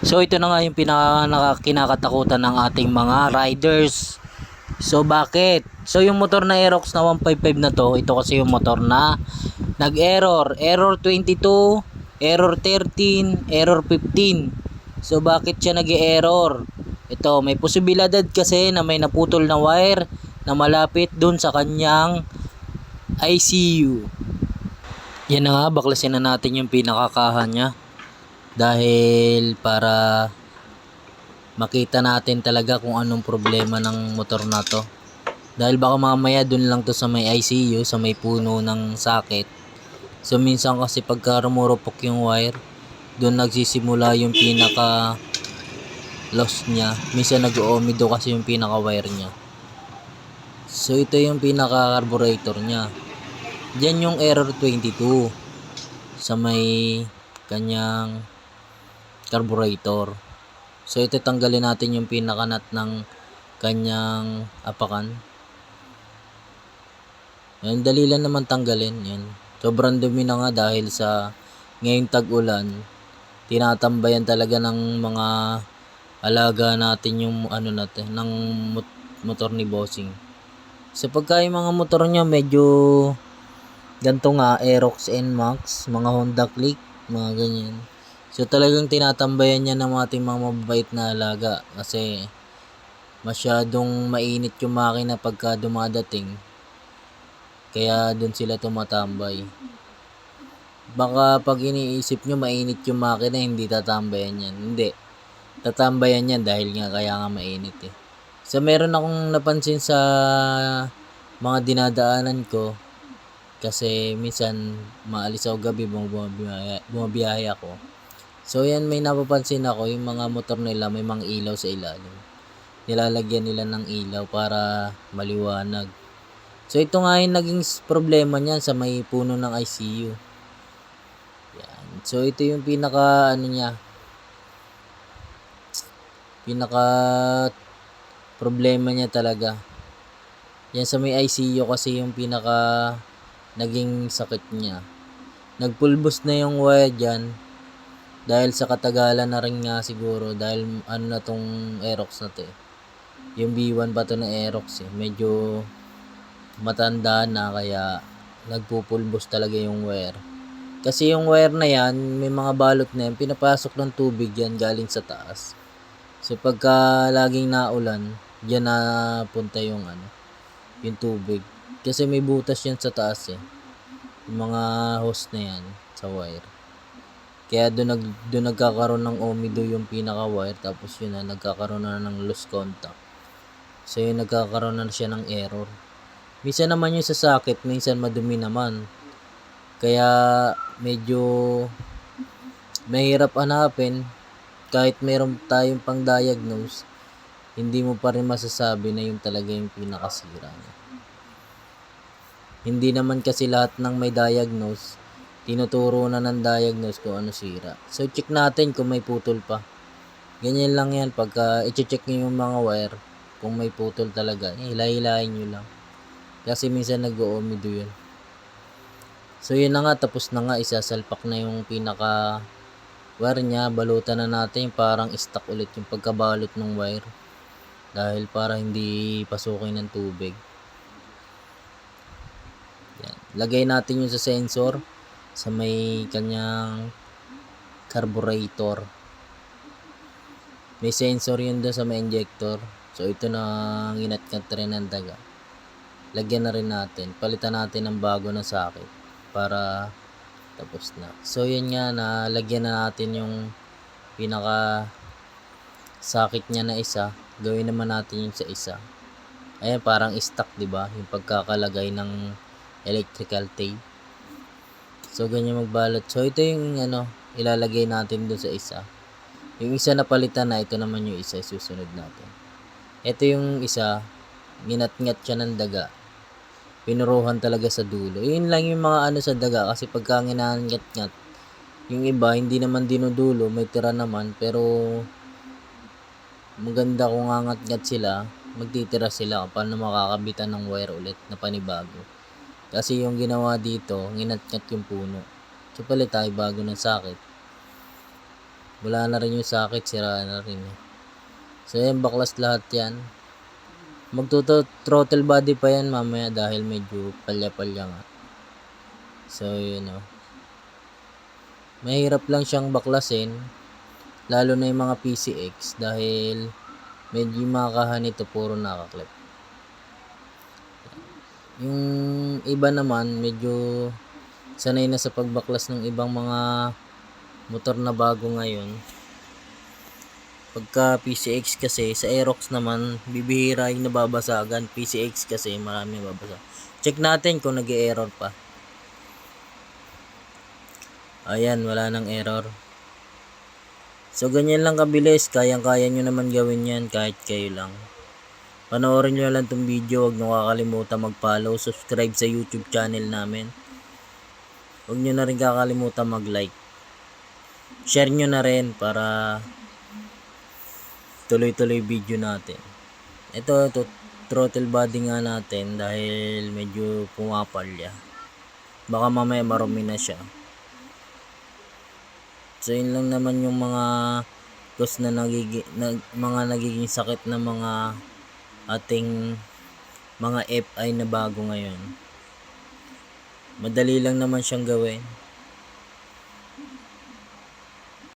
So ito na nga yung kinakatakutan ng ating mga riders. So bakit? So yung motor na Aerox na 155 na to, ito kasi yung motor na nag-error. Error 22, error 13, error 15. So bakit siya nag-error? Ito, may posibilidad kasi na may naputol na wire na malapit dun sa kanyang ICU. Yan na nga, baklasin na natin yung pinakakahan niya. Dahil para makita natin talaga kung anong problema ng motor na to. Dahil baka mamaya dun lang to sa may ICU, sa may puno ng socket. So minsan kasi pagka rumurupok yung wire, dun nagsisimula yung pinaka loss niya. Minsan nag-oomido kasi yung pinaka wire niya. So ito yung pinaka carburetor niya. Diyan yung error 22 sa may kanyang carburetor. So ito tanggalin natin yung pinakanat ng kanyang apakan. Yan, dali lang naman tanggalin yan. Sobrang dumi na nga dahil sa ngayong tag-ulan. Tinatambayan talaga ng mga alaga natin yung natin ng motor ni Bossing. So pagka yung mga motor niya medyo ganito nga, Aerox NMAX, mga Honda Click, mga ganyan. So talagang tinatambayan niya ng ating mga mababait na alaga kasi masyadong mainit yung makina pagka dumadating. Kaya doon sila tumatambay. Baka pag iniisip nyo mainit yung makina, hindi tatambayan yan. Hindi. Tatambayan yan dahil nga kaya nga mainit eh. So meron akong napansin sa mga dinadaanan ko. Kasi minsan maalis ako gabi, bumabiyahe ako. So yan, may napapansin ako yung mga motor nila may mga ilaw sa ilalim. Nilalagyan nila ng ilaw para maliwanag. So ito nga yung naging problema niyan sa may puno ng ICU. Yan. So ito yung pinaka pinaka problema niya talaga. Yan sa may ICU kasi yung pinaka naging sakit niya. Nagpulbos na yung wire dyan dahil sa katagalan na rin nga siguro dahil na tong Aerox na to eh. Yung B1 pa to na Aerox eh. Medyo matanda na kaya nagpupulbos talaga yung wire. Kasi yung wire na yan, may mga balot na yan, pinapasok ng tubig yan galing sa taas. So pagka laging naulan, dyan na punta yung yung tubig. Kasi may butas yan sa taas eh. Yung mga hose na yan sa wire. Kaya doon nagkakaroon ng omido yung pinaka wire, tapos yun na nagkakaroon na ng loose contact. So yun, nagkakaroon na siya ng error. Minsan naman yung sa socket, minsan madumi naman. Kaya medyo mahirap hanapin. Kahit meron tayong pang-diagnose, hindi mo pa rin masasabi na yung talaga yung pinakasira niya. Hindi naman kasi lahat ng may diagnose, tinuturo na ng diagnose kung ano sira. So check natin kung may putol pa. Ganyan lang yan, pagka i-check nyo yung mga wire, kung may putol talaga, hilahilahin nyo lang. Kasi minsan nag-oomido yun. So yun na nga, tapos na nga, isasalpak na yung pinaka wire niya. Balutan na natin, parang stock ulit yung pagkabalot ng wire. Dahil para hindi pasukin ng tubig. Yan. Lagay natin yung sa sensor sa may kanyang carburetor. May sensor yun doon sa may injector. So ito na nginat-ngat rin ng daga. Lagyan na rin natin. Palitan natin ng bago na socket para tapos na. So yun nga, nalagyan na natin yung pinaka socket niya na isa. Gawin naman natin yung sa isa. Ayan, parang stock, di ba? Yung pagkakalagay ng electrical tape. So ganyan magbalot. So ito yung ilalagay natin doon sa isa. Yung isa na palitan na, ito naman yung isa susunod natin. Ito yung isa, nginat-ngat siya ng daga. Pinuruhan talaga sa dulo. Yun lang yung mga sa daga kasi pagka nginangat-ngat, yung iba hindi naman dinudulo, may tira naman, pero maganda kung angat-ngat sila, magtitira sila paano makakabitan ng wire ulit na panibago. Kasi yung ginawa dito, nginat-ngat yung puno. So palit tayo bago ng socket. Wala na rin yung socket, sira na rin eh. So yan, baklas lahat yan. Throttle body pa yan mamaya dahil medyo palya-palya nga. So yun o. Mahirap lang siyang baklasin, lalo na yung mga PCX dahil medyo makahan nito puro nakaklip. Yung iba naman medyo sanay na sa pagbaklas ng ibang mga motor na bago ngayon. Pagka PCX kasi, sa Aerox naman bibihira yung nababasagan. PCX kasi marami babasa. Check natin kung nag-error pa. Ayan, wala nang error. So ganyan lang kabilis, kayang-kaya nyo naman gawin yan kahit kayo lang. Panoorin nyo lang tong video, huwag nyo kakalimutan mag-follow, subscribe sa YouTube channel namin. Huwag nyo na rin kakalimutan mag-like. Share nyo na rin para tuloy-tuloy video natin. Ito throttle body nga natin dahil medyo pumapalya. Baka mamaya marumi na siya. So yun lang naman yung mga cause na nagiging sakit na mga ating mga FI na bago ngayon. Madali lang naman siyang gawin.